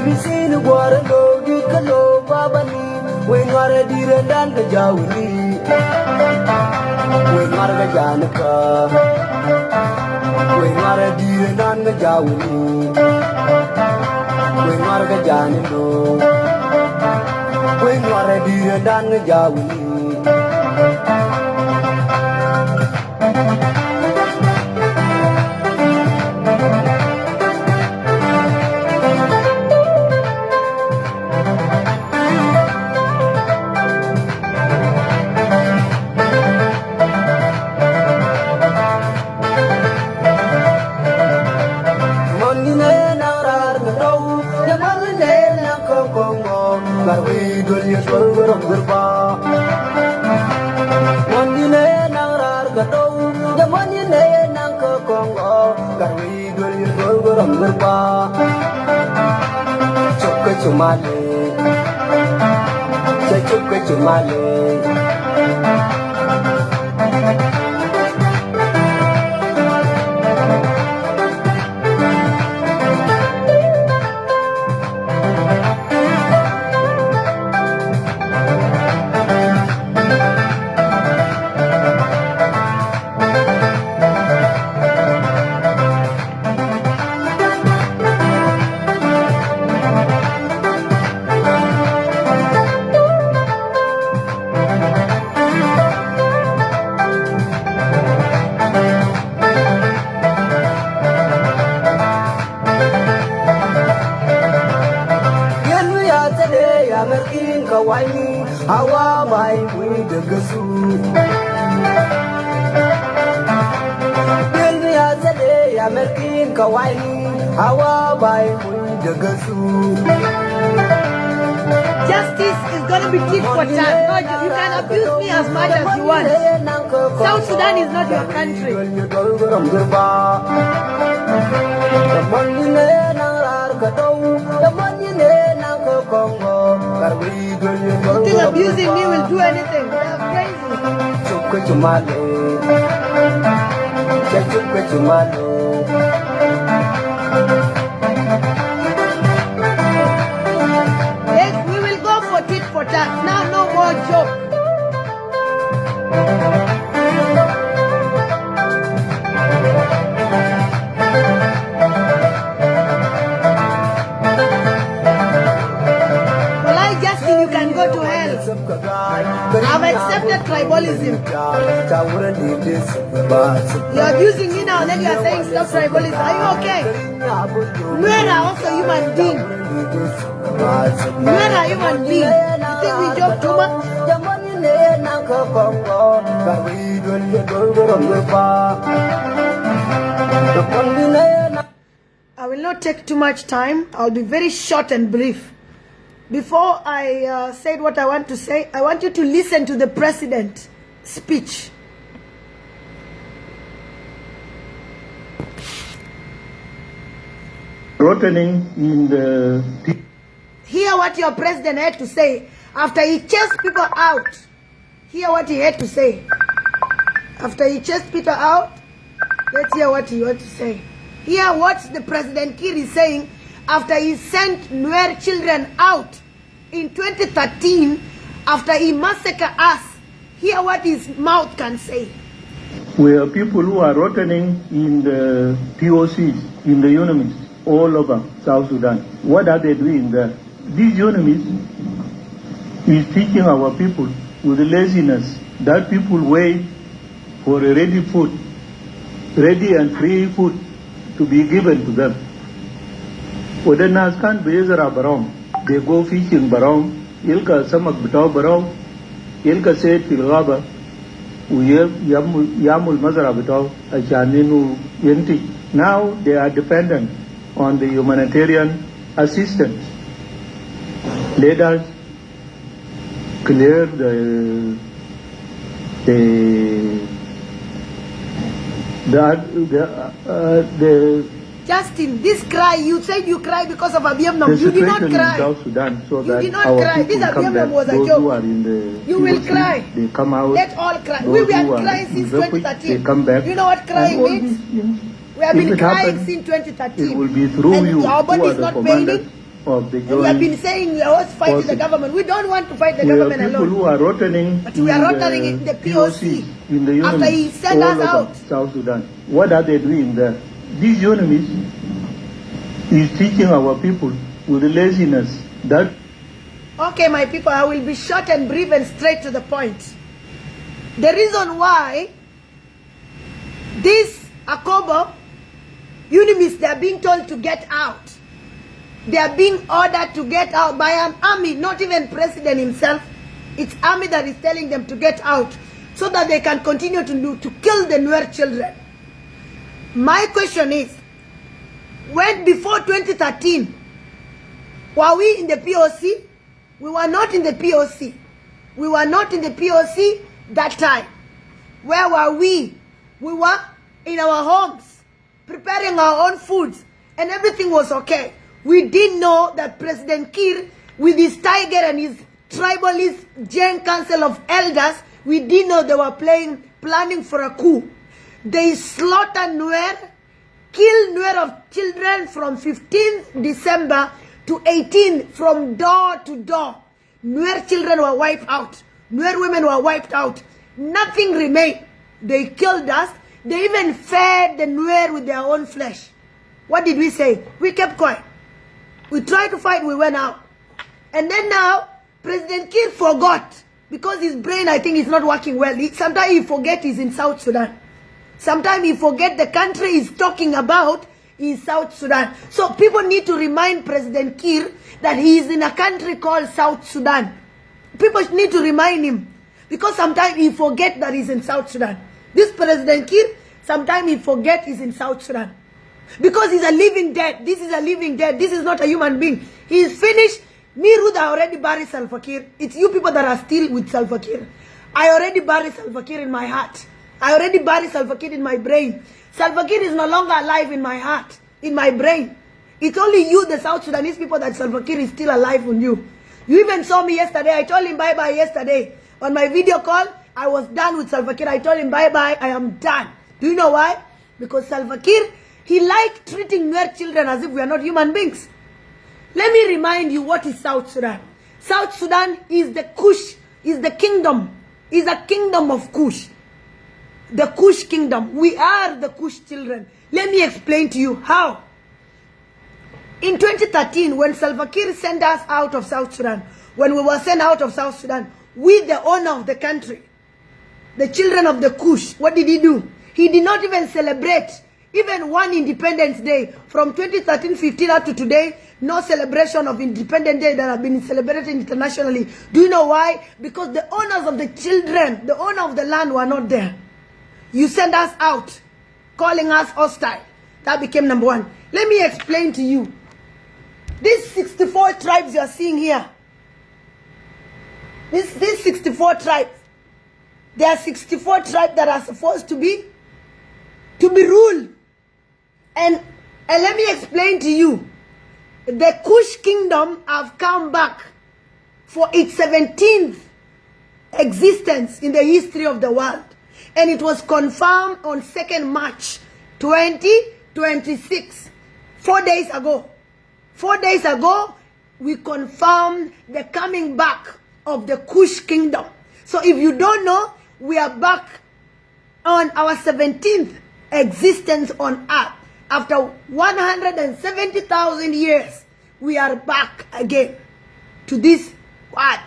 Misi no guara lo di kalo babani. We ngare dire dan ke jawni. We ngare ke janaka. We ngare dire dan ke jawni. We ngare ke janino. We ngare dire dan ke jawni. We do you for the bar? One in a narar gato, the one in a nanko congo, that we do you for the bar. Choke to Mali, say choke to Mali. Hawa mai we da gasu Yanzu ya zade ya merkin kawai hawa mai we da gasu Justice is going to be tit for tat. You can abuse me as much as you want. South Sudan is not your country. You think abusing me will do anything? That's crazy. Yes, we will go for tit for tat. Now, no more joke. You can go to hell. I've accepted tribalism. You're abusing me now and then you're saying stop tribalism. Are you okay? Where are also human beings? Where are human beings? You think we joke too much? I will not take too much time. I'll be very short and brief. Before I say what I want to say, I want you to listen to the president's speech. Rotting in the... Hear what your president had to say after he chased people out. Hear what he had to say. After he chased Peter out, let's hear what he had to say. Hear what the President Kiir is saying after he sent Nuer children out in 2013, after he massacred us. Hear what his mouth can say. We are people who are rotting in the POCs, in the UNAMIS, all over South Sudan. What are they doing there? These UNAMIS is teaching our people with laziness that people wait for a ready food, ready and free food to be given to them. Wadannas can't be barong. They go fishing barong. Ilka samak bitaw barong. Ilka said filgaba. Yamul mazara bitaw achaninu yenti. Now they are dependent on the humanitarian assistance. Let us clear the Justin, this cry, you said you cry because of Abiemnom. You did not cry. South Sudan, so you that did not our cry. This Abiemnom was a joke. You will cry. They come out. Let all cry. We were crying since 2013. They come back. You know what crying means? We have If been it crying happens, since 2013. it will be through and you, our who body are is the not commanders paying. of the And we have been joint saying we are always fighting the forces. government. We don't want to fight the We have government people alone. who are rotting But we are rotting in the POC in the after he UNAMIS sent all us over out. South Sudan. What are they doing there? These UNAMIS is teaching our people with laziness that. Okay, my people, I will be short and brief and straight to the point. The reason why this Akobo UNIMIS, they are being told to get out. They are being ordered to get out by an army, not even president himself. It's army that is telling them to get out so that they can continue to kill the Nuer children. My question is, when before 2013, were we in the POC? We were not in the POC. We were not in the POC that time. Where were we? We were in our homes, preparing our own foods, and everything was okay. We didn't know that President Kiir, with his tiger and his tribalist Gen Council of Elders, we didn't know they were planning for a coup. They slaughtered Nuer, killed Nuer of children from 15th December to 18th, from door to door. Nuer children were wiped out. Nuer women were wiped out. Nothing remained. They killed us. They even fed the Nuer with their own flesh. What did we say? We kept quiet. We tried to fight, we went out. And then now, President Kiir forgot, because his brain, I think, is not working well. Sometimes he forgets he's in South Sudan. Sometimes he forgets the country he's talking about is South Sudan. So people need to remind President Kiir that he is in a country called South Sudan. People need to remind him, because sometimes he forgets that he's in South Sudan. This President Kiir, sometimes he forgets he's in South Sudan. Because he's a living dead. This is a living dead. This is not a human being. He is finished. Me, Ruth, I already buried Salva Kiir. It's you people that are still with Salva Kiir. I already buried Salva Kiir in my heart. I already buried Salva Kiir in my brain. Salva Kiir is no longer alive in my heart, in my brain. It's only you, the South Sudanese people, that Salva Kiir is still alive on you. You even saw me yesterday. I told him bye-bye yesterday. On my video call, I was done with Salva Kiir. I told him bye-bye, I am done. Do you know why? Because Salva Kiir, he liked treating Nuer children as if we are not human beings. Let me remind you what is South Sudan. South Sudan is the Kush, is the kingdom, is a kingdom of Kush. The Kush kingdom. We are the Kush children. Let me explain to you how. In 2013, when Salva Kiir sent us out of South Sudan, when we were sent out of South Sudan, we, the owner of the country, the children of the Kush, what did he do? He did not even celebrate even one Independence Day. From 2013-15 up to today, no celebration of Independence Day that have been celebrated internationally. Do you know why? Because the owners of the children, the owner of the land, were not there. You send us out, calling us hostile. That became number one. Let me explain to you. These 64 tribes you are seeing here, these 64 tribes, there are 64 tribes that are supposed to be ruled. And let me explain to you. The Kush kingdom have come back for its 17th existence in the history of the world. And it was confirmed on 2nd March 2026. 4 days ago. 4 days ago, we confirmed the coming back of the Kush kingdom. So if you don't know, we are back on our 17th existence on earth. After 170,000 years, we are back again to this world.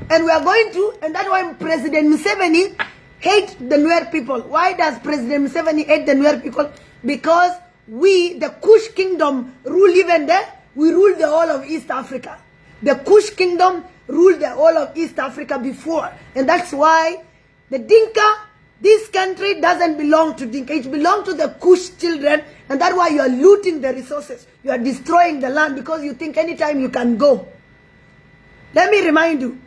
And we are going to, and that's why President Museveni hate the Nuer people. Why does President Museveni hate the Nuer people? Because we, the Kush kingdom, rule even there. We rule the whole of East Africa. The Kush kingdom ruled the whole of East Africa before. And that's why the Dinka, this country doesn't belong to Dinka. It belongs to the Kush children. And that's why you are looting the resources. You are destroying the land because you think anytime you can go. Let me remind you,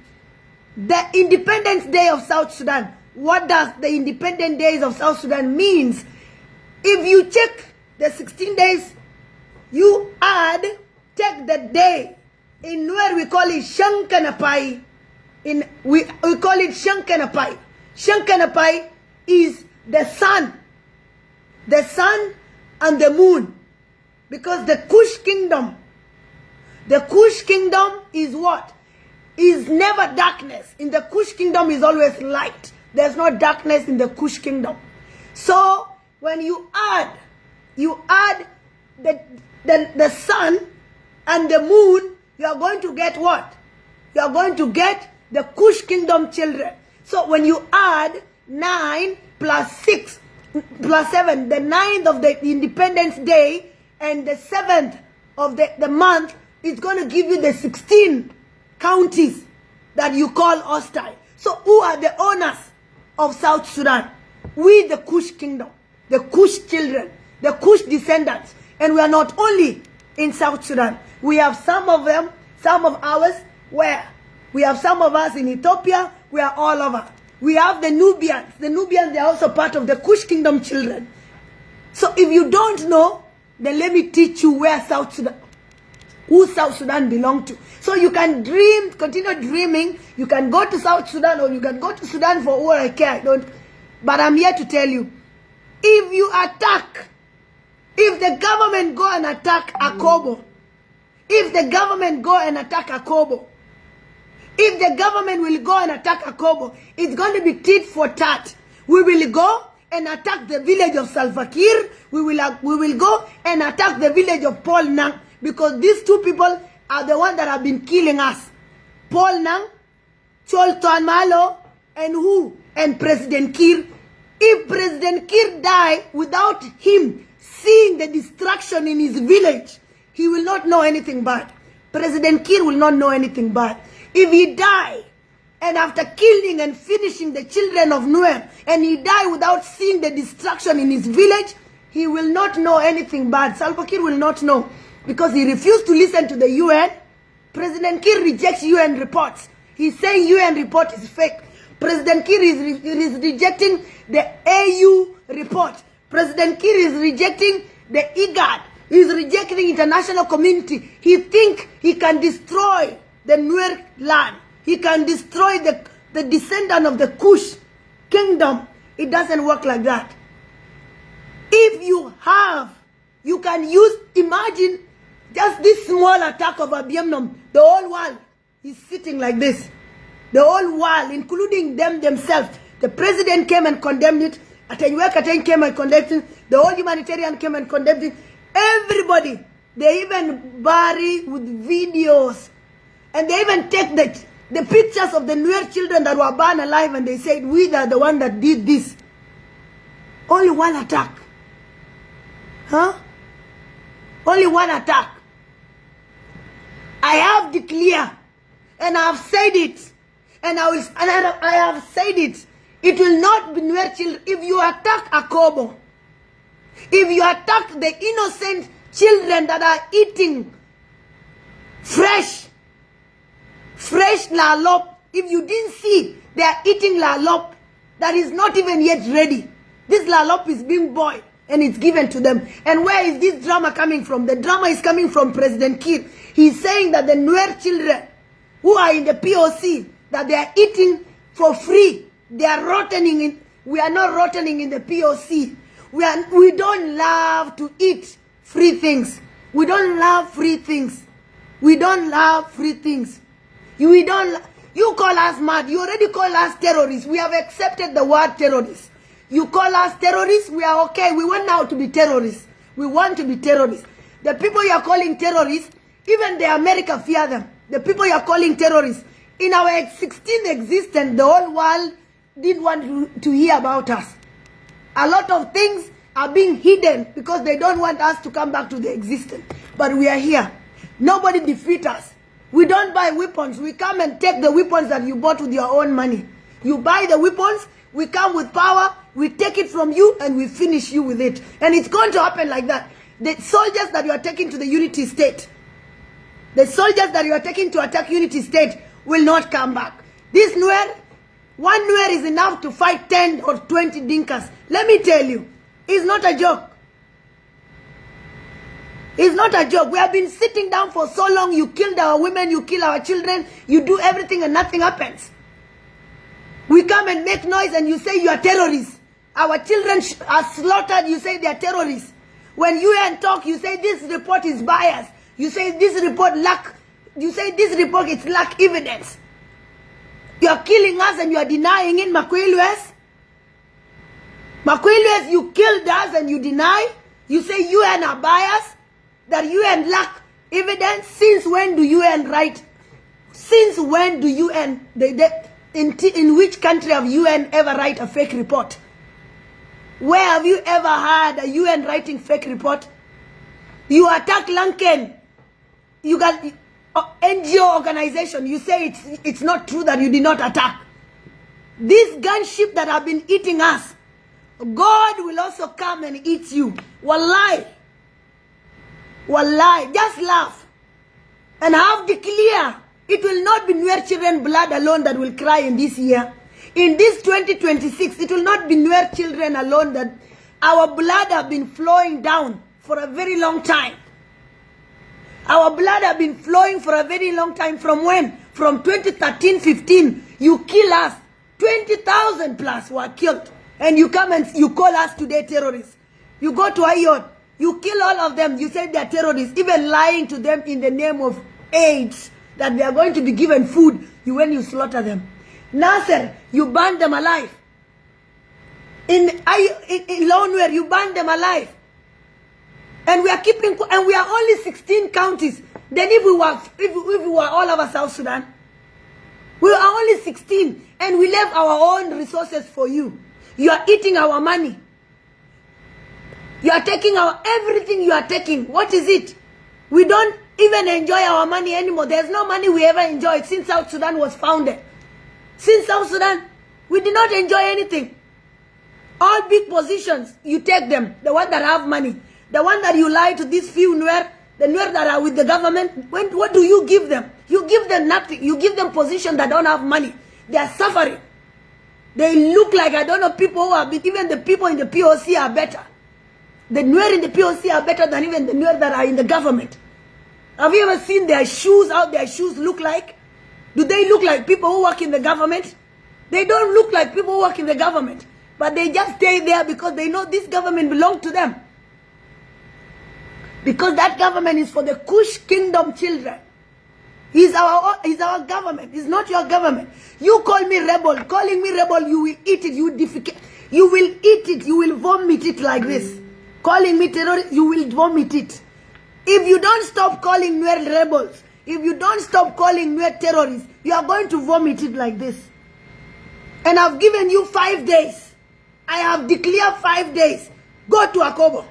the Independence Day of South Sudan. What does the Independent Days of South Sudan means? If you check the 16 days, you take the day. In where we call it Shankanapai. We call it Shankanapai. Shankanapai is the sun. The sun and the moon. Because the Kush kingdom is what? Is never darkness. In the Kush kingdom is always light. There's no darkness in the Kush kingdom. So when you add the sun and the moon, you are going to get what? You are going to get the Kush kingdom children. So when you add 9 plus 6 plus 7, the 9th of the Independence Day and the 7th of the month, it's going to give you the 16 counties that you call hostile. So who are the owners of South Sudan? We, the Kush kingdom, the Kush children, the Kush descendants. And we are not only in South Sudan. We have some of them, some of ours, where? We have some of us in Ethiopia. We are all over. We have the Nubians. The Nubians, they are also part of the Kush kingdom children. So if you don't know, then let me teach you where South Sudan, who South Sudan belongs to. So you can dream, continue dreaming. You can go to South Sudan or you can go to Sudan for all I care. But I'm here to tell you, if you attack, if the government go and attack Akobo, if the government go and attack Akobo, if the government will go and attack Akobo, it's going to be tit for tat. We will go and attack the village of Salva Kiir. We will go and attack the village of Paul Nang, because these two people are the ones that have been killing us. Paul Nang, Cholton Malo, and who? And President Kiir. If President Kiir die without him seeing the destruction in his village, he will not know anything bad. President Kiir will not know anything bad. If he die, and after killing and finishing the children of Nuer, and he die without seeing the destruction in his village, he will not know anything bad. Salva Kiir will not know, because he refused to listen to the UN. President Kiir rejects UN reports. He's saying UN report is fake. President Kiir is rejecting the AU report. President Kiir is rejecting the IGAD. He's rejecting international community. He thinks he can destroy the Nuer land. He can destroy the descendant of the Kush kingdom. It doesn't work like that. If you can use, imagine just this small attack of Abiemnom, the whole world is sitting like this. The whole world, including them themselves. The president came and condemned it. Atenywek Ateng came and condemned it. The whole humanitarian came and condemned it. Everybody, they even bury with videos. And they even take the pictures of the Nuer children that were burned alive, and they said, we are the one that did this. Only one attack. Huh? Only one attack. I have declared, and I have said it, and I have said it. It will not be Nuer children. If you attack Akobo, if you attack the innocent children that are eating fresh lalop, if you didn't see they are eating lalop that is not even yet ready. This lalop is being boiled and it's given to them. And where is this drama coming from? The drama is coming from President Kiir. He's saying that the Nuer children who are in the POC, that they are eating for free. They are rottening in. We are not rottening in the POC. We don't love to eat free things. We don't love free things. We don't love free things. You call us mad. You already call us terrorists. We have accepted the word terrorists. You call us terrorists. We are okay. We want now to be terrorists. We want to be terrorists. The people you are calling terrorists, even the America fear them. The people you are calling terrorists. In our 16th existence, the whole world didn't want to hear about us. A lot of things are being hidden because they don't want us to come back to the existence. But we are here. Nobody defeats us. We don't buy weapons. We come and take the weapons that you bought with your own money. You buy the weapons, we come with power, we take it from you, and we finish you with it. And it's going to happen like that. The soldiers that you are taking to the unity state, the soldiers that you are taking to attack unity state will not come back. This Nuer, one Nuer is enough to fight 10 or 20 Dinkas. Let me tell you, it's not a joke. It's not a joke. We have been sitting down for so long. You killed our women, you kill our children, you do everything and nothing happens. We come and make noise and you say you are terrorists. Our children are slaughtered, you say they are terrorists. When UN talk, you say this report is biased. You say this report lack. You say this report is lack evidence. You are killing us and you are denying it, Makwilwes. Makwilwes, you killed us and you deny. You say UN are biased. That UN lack evidence. Since when do UN write? Since when do UN, in which country have UN ever write a fake report? Where have you ever had a UN writing fake report? You attack Lankan. You got NGO organization. You say it's not true that you did not attack. These gunship that have been eating us, God will also come and eat you. Wallahi. Wallahi. Just laugh. And have declare. It will not be Nuer children blood alone that will cry in this year. In this 2026, it will not be Nuer children alone that our blood have been flowing down for a very long time. Our blood have been flowing for a very long time. From when? From 2013-15. You kill us. 20,000 plus were killed. And you come and you call us today terrorists. You go to Ayod. You kill all of them. You say they are terrorists. Even lying to them in the name of AIDS. That they are going to be given food. When you slaughter them. Nasser, you burn them alive. In Loanware, you burn them alive. And we are keeping, and we are only 16 counties. Then if we were all over South Sudan, we are only 16, and we left our own resources for you. You are eating our money. You are taking our everything. You are taking. What is it? We don't even enjoy our money anymore. There's no money we ever enjoyed since South Sudan was founded. Since South Sudan, we did not enjoy anything. All big positions, you take them. The one that have money. The one that you lie to these few Nuer, the Nuer that are with the government, what do you give them? You give them nothing. You give them positions that don't have money. They are suffering. They look like, I don't know, people who are, even the people in the POC are better. The Nuer in the POC are better than even the Nuer that are in the government. Have you ever seen their shoes, how their shoes look like? Do they look like people who work in the government? They don't look like people who work in the government. But they just stay there because they know this government belongs to them. Because that government is for the Kush kingdom children. He's our government. It's not your government. You call me rebel. Calling me rebel, you will eat it. You will eat it. You will vomit it like this. Calling me terrorist, you will vomit it. If you don't stop calling Nuer rebels, if you don't stop calling Nuer terrorists, you are going to vomit it like this. And I've given you 5 days. I have declared 5 days. Go to Akobo.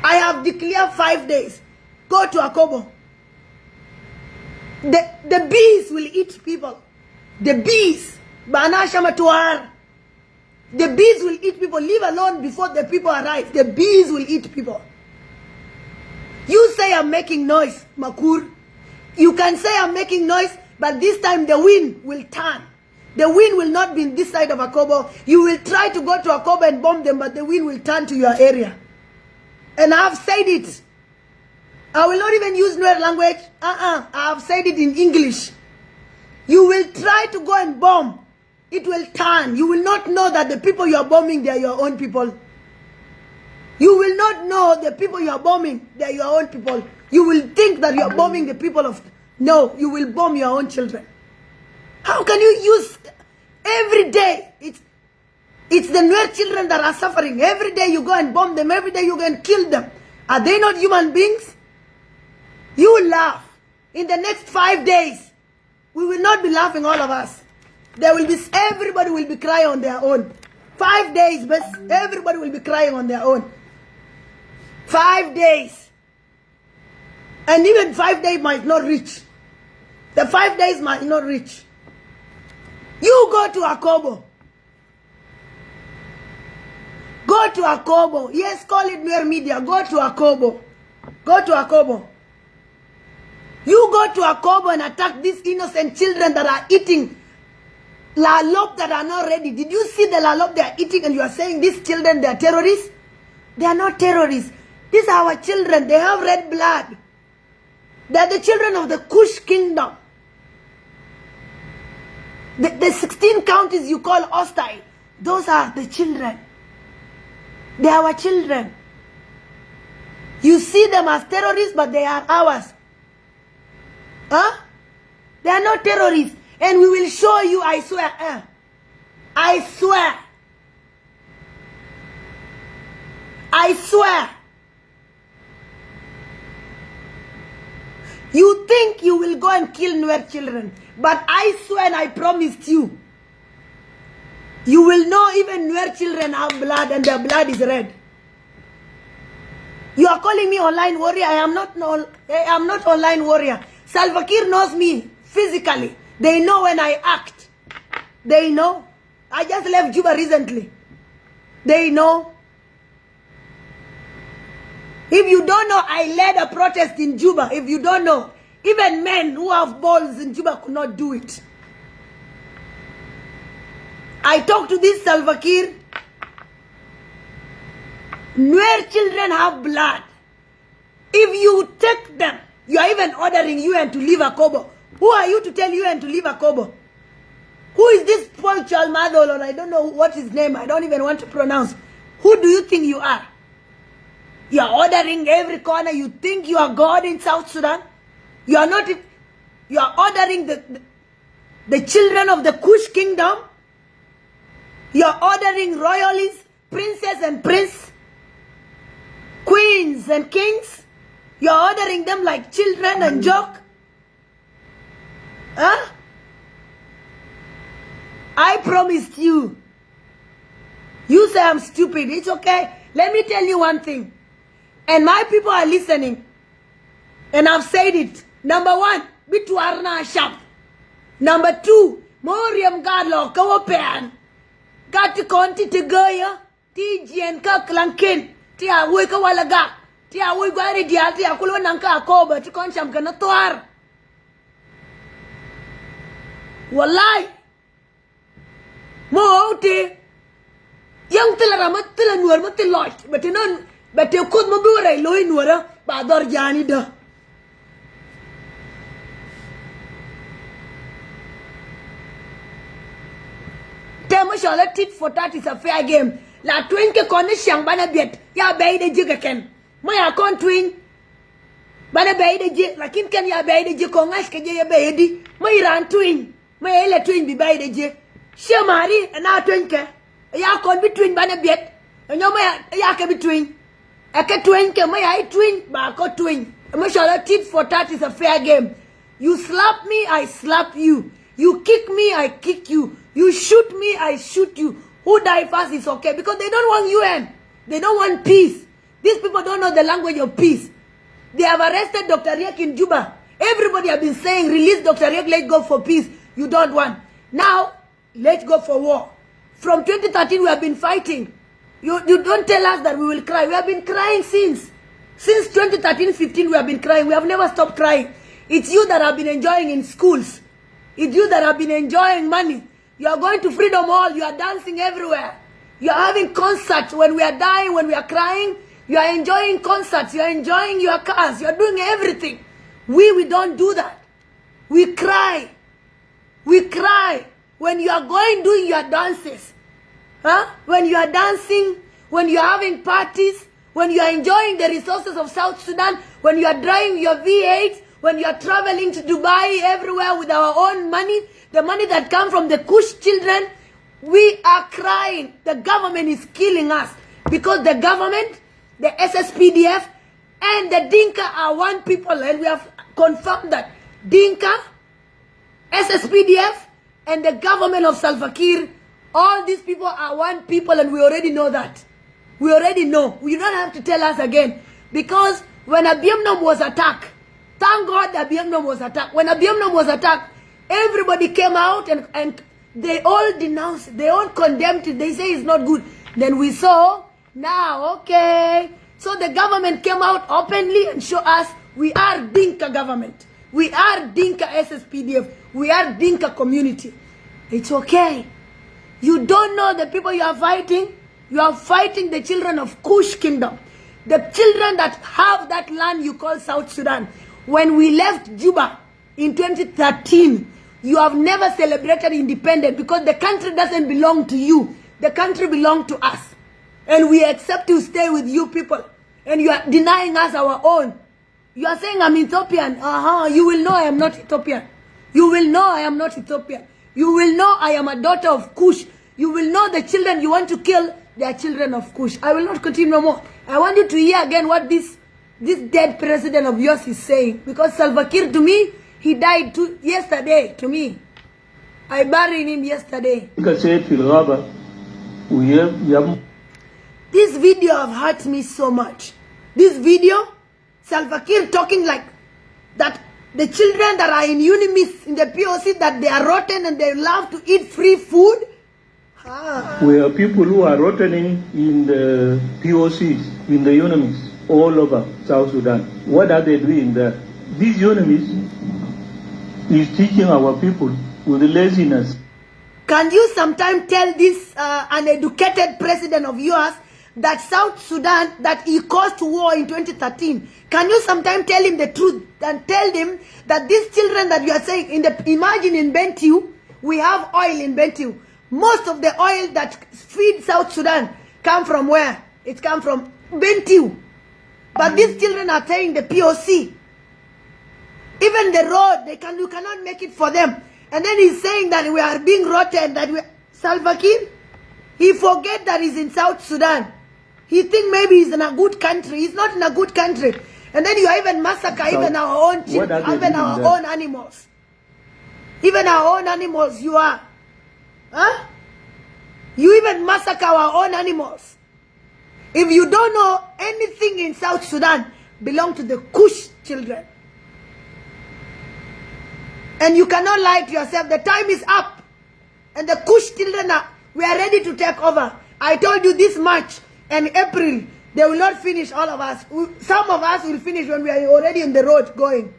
I have declared 5 days. Go to Akobo. The bees will eat people. The bees. Bana Shamatuar. The bees will eat people. Leave alone before the people arrive. The bees will eat people. You say I'm making noise, Makur. You can say I'm making noise, but this time the wind will turn. The wind will not be in this side of Akobo. You will try to go to Akobo and bomb them, but the wind will turn to your area. And I have said it. I will not even use Nuer language. I have said it in English. You will try to go and bomb. It will turn. You will not know that the people you are bombing, they are your own people. You will not know the people you are bombing, they are your own people. You will think that you are bombing the people of... No, you will bomb your own children. How can you use... Every day, it's the Nuer children that are suffering. Every day you go and bomb them. Every day you go and kill them. Are they not human beings? You will laugh. In the next 5 days, we will not be laughing, all of us. There will be... Everybody will be crying on their own. 5 days, but everybody will be crying on their own. 5 days. And even 5 days might not reach. The 5 days might not reach. You go to Akobo. Go to Akobo. Yes, call it Nuer Media. Go to Akobo. Go to Akobo. You go to Akobo and attack these innocent children that are eating lalop that are not ready. Did you see the lalop they are eating and you are saying these children, they are terrorists? They are not terrorists. These are our children. They have red blood. They are the children of the Kush kingdom. The 16 counties you call hostile, those are the children. They are our children. You see them as terrorists, but they are ours. Huh? They are not terrorists. And we will show you, I swear. I swear. I swear. You think you will go and kill Nuer children, but I swear and I promised you, you will know even Nuer children have blood and their blood is red. You are calling me online warrior. I am not online warrior. Salva Kiir knows me physically. They know when I act. They know. I just left Juba recently. They know. If you don't know, I led a protest in Juba. If you don't know, even men who have balls in Juba could not do it. I talked to this Salva Kiir. Nuer children have blood. If you take them, you are even ordering UN to leave Akobo. Who are you to tell UN to leave Akobo? Who is this Paul Chalmadol, or I don't know what his name, I don't even want to pronounce. Who do you think you are? You are ordering every corner. You think you are God in South Sudan? You are not. You are ordering the children of the Kush kingdom. You are ordering royalists, princess and prince, queens and kings. You are ordering them like children and joke. Huh? I promised you. You say I'm stupid. It's okay. Let me tell you one thing. And my people are listening. And I've said it. Number one, Bitwarna Shap. Number two, Moriam Gadlo, Kawapan. Got to conti to Goya, TGN Kaklankin, Tia Wika Walaga, Tia Wigari Dia, Tia Kulwananka Koba, to Concham Kanatuar. Walai. Mote. Young Telaramat Telanur, but the lot, but you know. But you could not do a low in water, Bador Janida. Temushala tit for that is a fair game. La twinke condition banabet, ya bay the jigaken. My account twin Bana bay the jig, like in can ya bay the jikongas, can ya bay my ran twin, my ele twin be bay the jig. Shamari and our twinker, ya con between banabet, and your man ya can between. I can twin, I twin, but I got twin. Emotional tit for tat is a fair game. You slap me, I slap you. You kick me, I kick you. You shoot me, I shoot you. Who die first is okay because they don't want UN. They don't want peace. These people don't know the language of peace. They have arrested Dr. Riek in Juba. Everybody have been saying, release Dr. Riek, let's go for peace. You don't want. Now, let's go for war. From 2013, we have been fighting. You don't tell us that we will cry. We have been crying since 2013-15 we have been crying. We have never stopped crying. It's you that have been enjoying in schools. It's you that have been enjoying money. You are going to Freedom Hall. You are dancing everywhere. You are having concerts when we are dying, when we are crying. You are enjoying concerts. You are enjoying your cars. You are doing everything. We don't do that. We cry. We cry when you are going doing your dances. Huh? When you are dancing, when you are having parties, when you are enjoying the resources of South Sudan, when you are driving your V8, when you are traveling to Dubai everywhere with our own money, the money that comes from the Kush children, we are crying. The government is killing us because the government, the SSPDF, and the Dinka are one people, and we have confirmed that Dinka, SSPDF, and the government of Salva Kiir, all these people are one people, and we already know that. We already know. You don't have to tell us again. Because when Abiemnom was attacked, thank God Abiemnom was attacked. When Abiemnom was attacked, everybody came out and they all denounced it. They all condemned it. They say it's not good. Then we saw, now, okay. So the government came out openly and showed us we are Dinka government. We are Dinka SSPDF. We are Dinka community. It's okay. You don't know the people you are fighting. You are fighting the children of Kush kingdom. The children that have that land you call South Sudan. When we left Juba in 2013, you have never celebrated independence because the country doesn't belong to you. The country belongs to us. And we accept to stay with you people. and you are denying us our own. You are saying I'm Ethiopian. You will know I am not Ethiopian. You will know I am not Ethiopian. You will know I am a daughter of Kush. You will know the children you want to kill, they are children of Kush. I will not continue no more. I want you to hear again what this dead president of yours is saying. Because Salva Kiir, to me, he died yesterday, to me. I buried him yesterday. This video have hurt me so much. This video, Salva Kiir talking like that the children that are in Unimis, in the POC, that they are rotten and they love to eat free food. We are people who are rotting in the POCs, in the Unimis, all over South Sudan. What are they doing there? These Unimis is teaching our people with laziness. Can you sometime tell this uneducated president of yours that South Sudan, that he caused war in 2013? Can you sometime tell him the truth and tell him that these children that you are saying, imagine in Bentiu, we have oil in Bentiu. Most of the oil that feeds South Sudan come from where? It comes from Bentiu. But these children are saying the POC. Even the road, you cannot make it for them. And then he's saying that we are being rotten, that Salva Kiir, he forget that he's in South Sudan. He think maybe he's in a good country. He's not in a good country. And then you even massacre even our own children, even our own animals. Even our own animals you are. Huh? You even massacre our own animals. If you don't know, anything in South Sudan belong to the Kush children. And you cannot lie to yourself. The time is up. And the Kush children we are ready to take over. I told you this March and April, they will not finish all of us. Some of us will finish when we are already on the road going.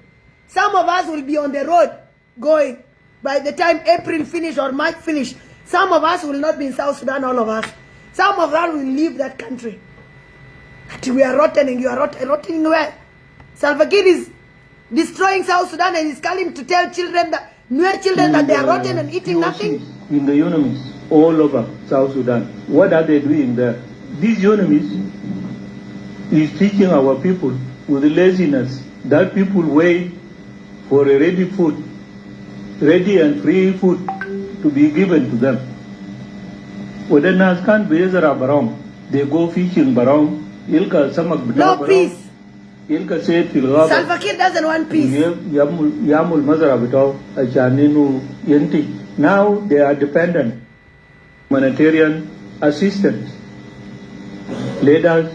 Some of us will be on the road going. By the time April finish or March finish, some of us will not be in South Sudan, all of us. Some of us will leave that country. But we are rotting. You are rotting where? Salva Kiir is destroying South Sudan and is calling to tell children that, newer children, that they are rotten and eating nothing. In the Unimis, all over South Sudan. What are they doing there? These Unimis is teaching our people with laziness that people wait for a ready food, ready and free food to be given to them. When the Nas can't be barong, they go fishing barong. No peace. Salva Kiir doesn't want peace. Now they are dependent. Humanitarian assistance. Let us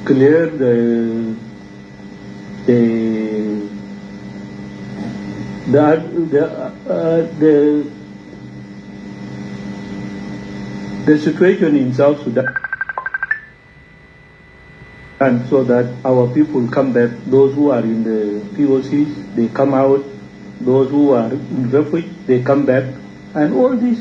clear the situation in South Sudan, and so that our people come back. Those who are in the POCs, they come out. Those who are in refuge, they come back. And all this,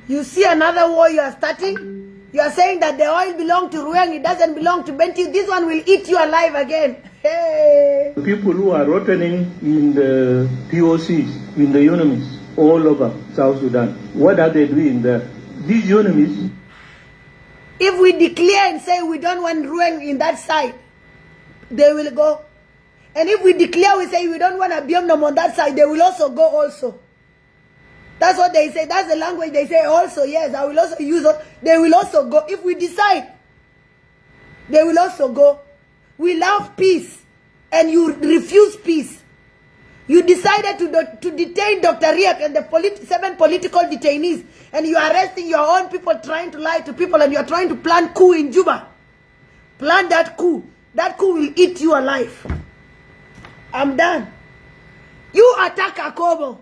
You see another war you are starting? You are saying that the oil belongs to Ruang, it doesn't belong to Bentiu. This one will eat you alive again. Hey. People who are rotting in the POCs, in the Unimis, all over South Sudan. What are they doing there? These Unimis. If we declare and say we don't want Ruang in that side, they will go. And if we declare, we say we don't want Abiomnom on that side, they will also go also. That's what they say. That's the language they say also. Yes, I will also use it. They will also go. If we decide, they will also go. We love peace and you refuse peace. You decided to detain Dr. Riek and the 7 political detainees, and you are arresting your own people, trying to lie to people, and you are trying to plan coup in Juba. Plan that coup. That coup will eat you alive. I'm done. You attack Akobo.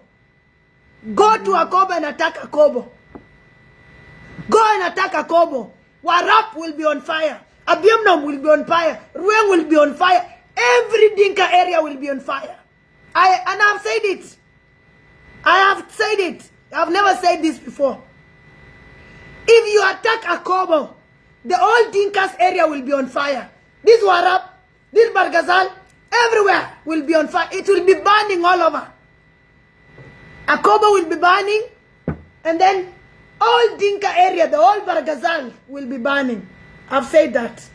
Go to Akobo and attack Akobo. Go and attack Akobo. Warap will be on fire. Abiomnom will be on fire. Ruang will be on fire. Every Dinka area will be on fire. And I've said it. I have said it. I've never said this before. If you attack Akobo, the whole Dinkas area will be on fire. This Warap, this Bargazal, everywhere will be on fire. It will be burning all over. Akobo will be burning, and then all Dinka area, the whole Bargazal will be burning. I've said that.